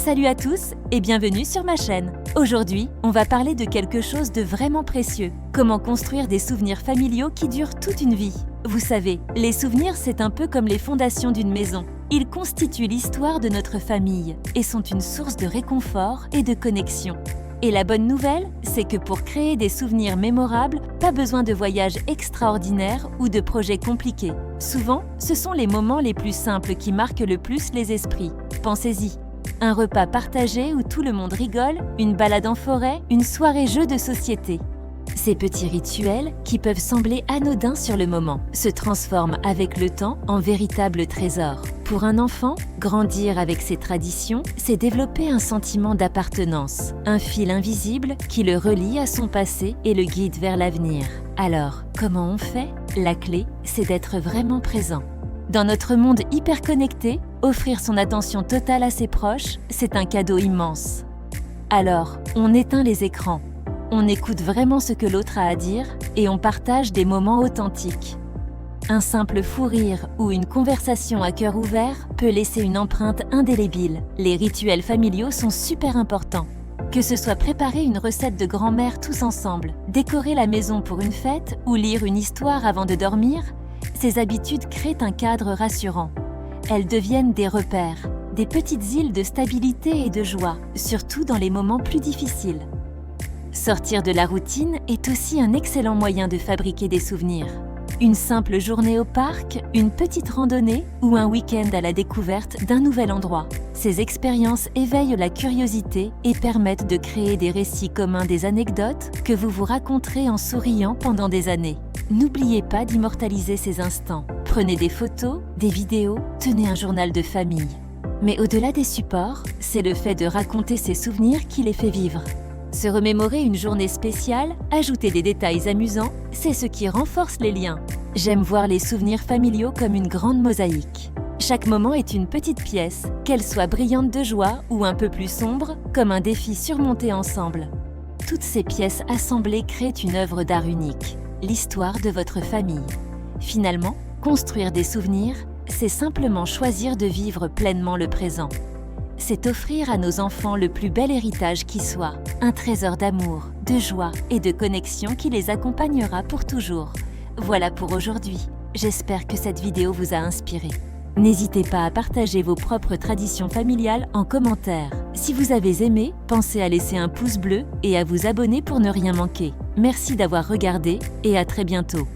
Salut à tous et bienvenue sur ma chaîne. Aujourd'hui, on va parler de quelque chose de vraiment précieux. Comment construire des souvenirs familiaux qui durent toute une vie. Vous savez, les souvenirs, c'est un peu comme les fondations d'une maison. Ils constituent l'histoire de notre famille et sont une source de réconfort et de connexion. Et la bonne nouvelle, c'est que pour créer des souvenirs mémorables, pas besoin de voyages extraordinaires ou de projets compliqués. Souvent, ce sont les moments les plus simples qui marquent le plus les esprits. Pensez-y. Un repas partagé où tout le monde rigole, une balade en forêt, une soirée jeu de société. Ces petits rituels, qui peuvent sembler anodins sur le moment, se transforment avec le temps en véritables trésors. Pour un enfant, grandir avec ces traditions, c'est développer un sentiment d'appartenance, un fil invisible qui le relie à son passé et le guide vers l'avenir. Alors, comment on fait? La clé, c'est d'être vraiment présent. Dans notre monde hyper connecté, offrir son attention totale à ses proches, c'est un cadeau immense. Alors, on éteint les écrans, on écoute vraiment ce que l'autre a à dire et on partage des moments authentiques. Un simple fou rire ou une conversation à cœur ouvert peut laisser une empreinte indélébile. Les rituels familiaux sont super importants. Que ce soit préparer une recette de grand-mère tous ensemble, décorer la maison pour une fête ou lire une histoire avant de dormir, ces habitudes créent un cadre rassurant. Elles deviennent des repères, des petites îles de stabilité et de joie, surtout dans les moments plus difficiles. Sortir de la routine est aussi un excellent moyen de fabriquer des souvenirs. Une simple journée au parc, une petite randonnée ou un week-end à la découverte d'un nouvel endroit. Ces expériences éveillent la curiosité et permettent de créer des récits communs, des anecdotes que vous vous raconterez en souriant pendant des années. N'oubliez pas d'immortaliser ces instants. Prenez des photos, des vidéos, tenez un journal de famille. Mais au-delà des supports, c'est le fait de raconter ces souvenirs qui les fait vivre. Se remémorer une journée spéciale, ajouter des détails amusants, c'est ce qui renforce les liens. J'aime voir les souvenirs familiaux comme une grande mosaïque. Chaque moment est une petite pièce, qu'elle soit brillante de joie ou un peu plus sombre, comme un défi surmonté ensemble. Toutes ces pièces assemblées créent une œuvre d'art unique, l'histoire de votre famille. Finalement, construire des souvenirs, c'est simplement choisir de vivre pleinement le présent. C'est offrir à nos enfants le plus bel héritage qui soit, un trésor d'amour, de joie et de connexion qui les accompagnera pour toujours. Voilà pour aujourd'hui. J'espère que cette vidéo vous a inspiré. N'hésitez pas à partager vos propres traditions familiales en commentaire. Si vous avez aimé, pensez à laisser un pouce bleu et à vous abonner pour ne rien manquer. Merci d'avoir regardé et à très bientôt.